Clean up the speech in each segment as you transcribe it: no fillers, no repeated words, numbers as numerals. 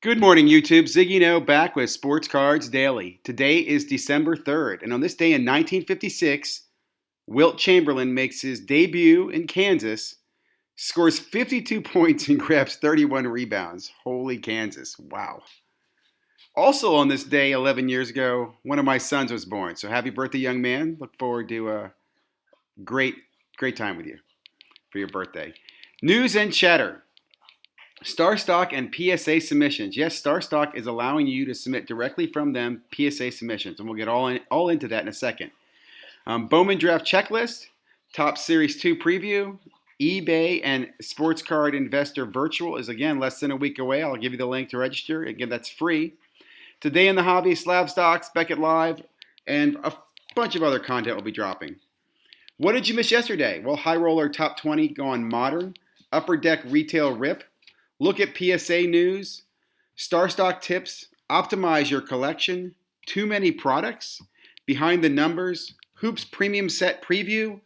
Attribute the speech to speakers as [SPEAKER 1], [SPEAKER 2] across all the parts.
[SPEAKER 1] Good morning, YouTube. ZiggyNo back with Sports Cards Daily. Today is December 3rd, and on this day in 1956, Wilt Chamberlain makes his debut in Kansas, scores 52 points, and grabs 31 rebounds. Holy Kansas. Wow. Also on this day, 11 years ago, one of my sons was born. So happy birthday, young man. Look forward to a great time with you for your birthday. News and chatter. StarStock and PSA Submissions. Yes, StarStock is allowing you to submit directly from them PSA Submissions, and we'll get all into that in a second. Bowman Draft Checklist, Top Series 2 Preview, eBay and Sports Card Investor Virtual is, again, less than a week away. I'll give you the link to register. Again, that's free. Today in the Hobby, Slab Stocks, Beckett Live, and a bunch of other content will be dropping. What did you miss yesterday? Well, High Roller Top 20 gone modern, Upper Deck Retail Rip, look at PSA news, StarStock tips, optimize your collection, too many products, behind the numbers, Hoops Premium Set preview,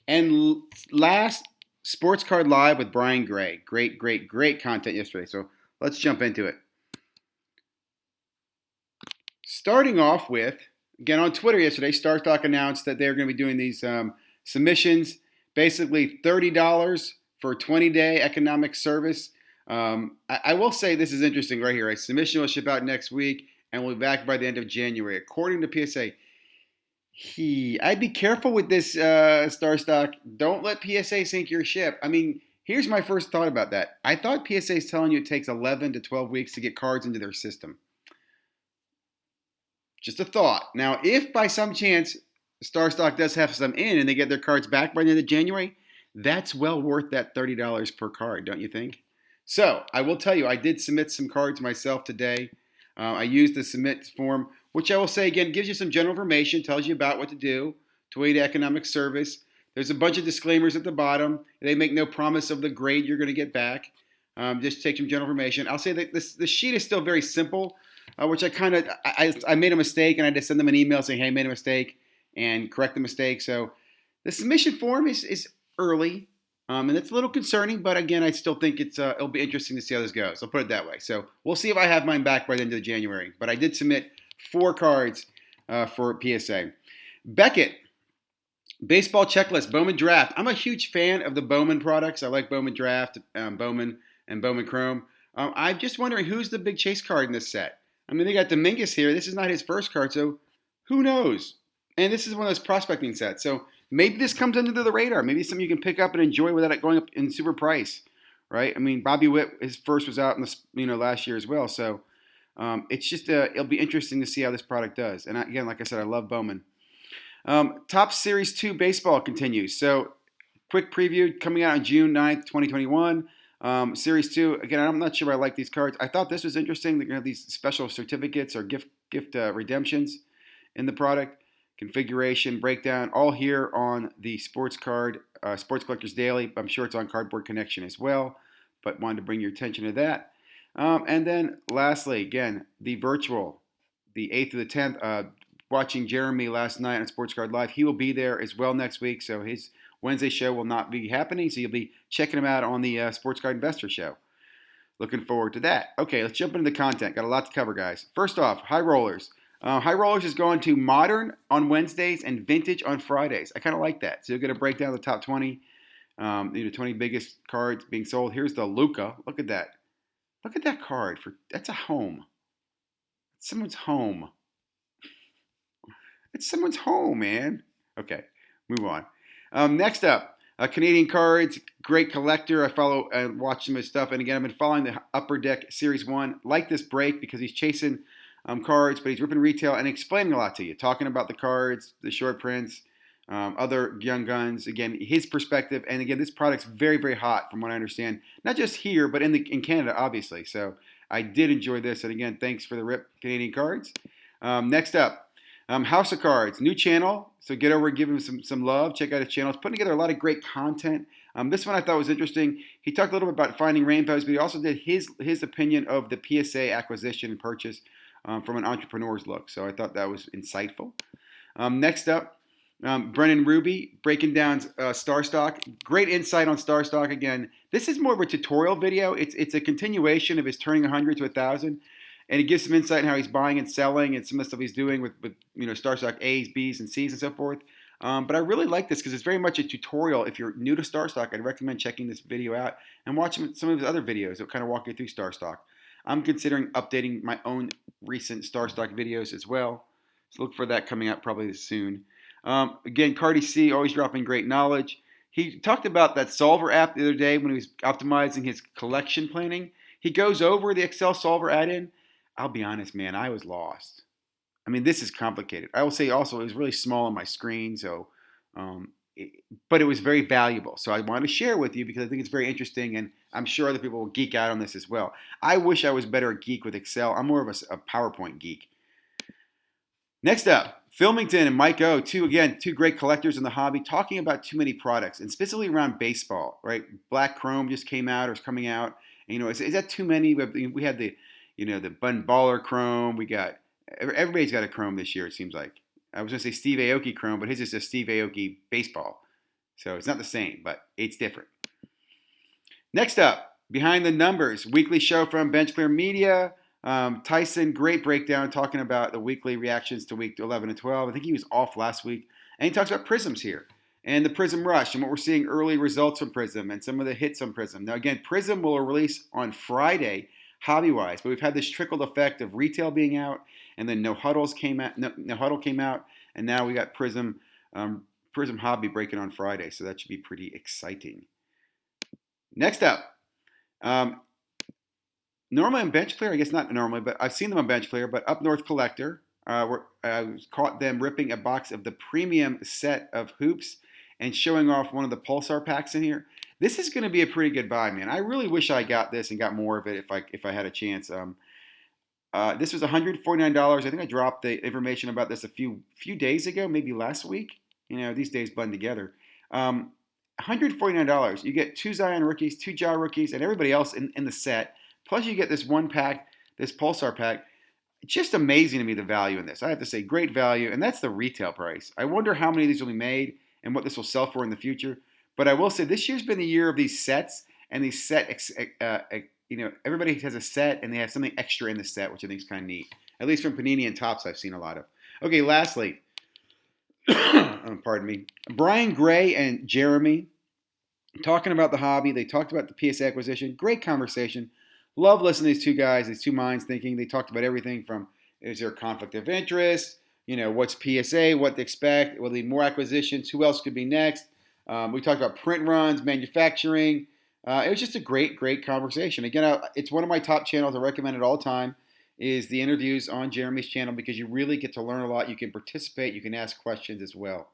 [SPEAKER 1] and last, Sports Card Live with Brian Gray. Great content yesterday. So let's jump into it. Starting off with, again on Twitter yesterday, StarStock announced that they're going to be doing these submissions, basically $30 for a 20-day economic service. I will say this is interesting right here. A submission will ship out next week and will be back by the end of January. According to PSA, I'd be careful with this, StarStock. Don't let PSA sink your ship. I mean, here's my first thought about that. I thought PSA is telling you it takes 11 to 12 weeks to get cards into their system. Just a thought. Now, if by some chance StarStock does have some in and they get their cards back by the end of January, that's well worth that $30 per card, don't you think? So, I will tell you, I did submit some cards myself today. I used the submit form, which I will say again, gives you some general information, tells you about what to do, to aid economic service. There's a bunch of disclaimers at the bottom. They make no promise of the grade you're going to get back. Just take some general information. I'll say that the sheet is still very simple, which I made a mistake, and I just send them an email saying, hey, I made a mistake, and correct the mistake. So the submission form is early. And it's a little concerning, but again, I still think it'll be interesting to see how this goes. I'll put it that way. So we'll see if I have mine back by the end of January. But I did submit 4 cards for PSA. Beckett, baseball checklist, Bowman Draft. I'm a huge fan of the Bowman products. I like Bowman Draft, Bowman, and Bowman Chrome. I'm just wondering who's the big chase card in this set. I mean, they got Dominguez here. This is not his first card, so who knows? And this is one of those prospecting sets. So maybe this comes under the radar. Maybe something you can pick up and enjoy without it going up in super price, right? I mean, Bobby Witt, his first was out in the last year as well. So it's just it'll be interesting to see how this product does. And again, like I said, I love Bowman. Top Series 2 baseball continues. So quick preview coming out on June 9th, 2021. Series 2, again, I'm not sure I like these cards. I thought this was interesting. They're going to have these special certificates or gift redemptions in the product. Configuration, breakdown, all here on the Sports Collectors Daily. I'm sure it's on Cardboard Connection as well, but wanted to bring your attention to that. And then lastly, again, the virtual, the 8th to the 10th, watching Jeremy last night on Sports Card Live. He will be there as well next week, so his Wednesday show will not be happening, so you'll be checking him out on the Sports Card Investor Show. Looking forward to that. Okay, let's jump into the content. Got a lot to cover, guys. First off, High Rollers. High Rollers is going to modern on Wednesdays and vintage on Fridays. I kind of like that. So you're going to break down the top 20, 20 biggest cards being sold. Here's the Luca. Look at that. Look at that card. That's a home. It's someone's home. It's someone's home, man. Okay, move on. Next up, Canadian cards. Great collector. I follow and watch some of his stuff. And again, I've been following the Upper Deck Series 1. Like this break because he's chasing cards, but he's ripping retail and explaining a lot to you, talking about the cards, the short prints, other young guns. Again, his perspective, and again, this product's very, very hot from what I understand. Not just here, but in Canada, obviously. So I did enjoy this, and again, thanks for the rip Canadian cards. Next up, House of Cards, new channel. So get over and give him some love. Check out his channel. He's putting together a lot of great content. This one I thought was interesting. He talked a little bit about finding rainbows, but he also did his opinion of the PSA acquisition and purchase. From an entrepreneur's look. So I thought that was insightful. Next up, Brennan Ruby breaking down StarStock. Great insight on StarStock. Again, this is more of a tutorial video. It's a continuation of his turning 100 to 1,000, and it gives some insight on how he's buying and selling and some of the stuff he's doing with StarStock A's, B's, and C's and so forth. But I really like this because it's very much a tutorial. If you're new to StarStock, I'd recommend checking this video out and watching some of his other videos that kind of walk you through StarStock. I'm considering updating my own recent StarStock videos as well, so look for that coming out probably soon. Again, Cardi C, always dropping great knowledge. He talked about that Solver app the other day when he was optimizing his collection planning. He goes over the Excel Solver add-in. I'll be honest, man, I was lost. I mean, this is complicated. I will say also it was really small on my screen, so but it was very valuable. So I want to share with you because I think it's very interesting, and I'm sure other people will geek out on this as well. I wish I was better at geek with Excel. I'm more of a PowerPoint geek. Next up, Filmington and Mike O, two great collectors in the hobby, talking about too many products, and specifically around baseball, right? Black Chrome just came out or is coming out. And, is that too many? We had the Bun Baller Chrome. Everybody's got a Chrome this year, it seems like. I was going to say Steve Aoki Chrome, but his is a Steve Aoki baseball. So it's not the same, but it's different. Next up, Behind the Numbers, weekly show from Bench Clear Media. Tyson, great breakdown talking about the weekly reactions to week 11 and 12. I think he was off last week. And he talks about Prisms here and the Prism Rush and what we're seeing early results from Prism and some of the hits on Prism. Now, again, Prism will release on Friday, hobby-wise, but we've had this trickled effect of retail being out, and then No Huddle came out, and now we got Prism Hobby breaking on Friday, so that should be pretty exciting. Next up, normally on Bench Clear, I guess not normally, but I've seen them on Bench Clear, but Up North Collector, I caught them ripping a box of the premium set of hoops and showing off one of the Pulsar packs in here. This is going to be a pretty good buy, man. I really wish I got this and got more of it if I had a chance. This was $149. I think I dropped the information about this a few days ago, maybe last week. These days blend together. $149. You get 2 Zion rookies, 2 Ja rookies, and everybody else in the set. Plus you get this one pack, this Pulsar pack. It's just amazing to me, the value in this. I have to say, great value, and that's the retail price. I wonder how many of these will be made and what this will sell for in the future. But I will say this year's been the year of these sets, and these everybody has a set, and they have something extra in the set, which I think is kind of neat. At least from Panini and Topps, I've seen a lot of. Okay, lastly, pardon me, Brian Gray and Jeremy talking about the hobby. They talked about the PSA acquisition. Great conversation. Love listening to these two guys, these two minds thinking. They talked about everything from, is there a conflict of interest? What's PSA? What to expect? Will there be more acquisitions? Who else could be next? We talked about print runs, manufacturing. It was just a great conversation. Again, it's one of my top channels. I recommend it all the time, is the interviews on Jeremy's channel because you really get to learn a lot. You can participate. You can ask questions as well.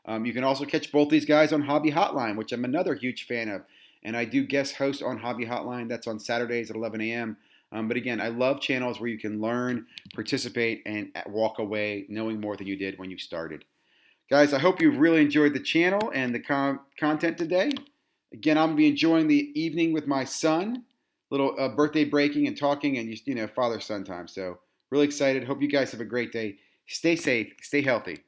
[SPEAKER 1] You can also catch both these guys on Hobby Hotline, which I'm another huge fan of. And I do guest host on Hobby Hotline. That's on Saturdays at 11 a.m. But again, I love channels where you can learn, participate, and walk away knowing more than you did when you started. Guys, I hope you've really enjoyed the channel and the content today. Again, I'm going to be enjoying the evening with my son. Little birthday breaking and talking and just, father-son time. So really excited. Hope you guys have a great day. Stay safe. Stay healthy.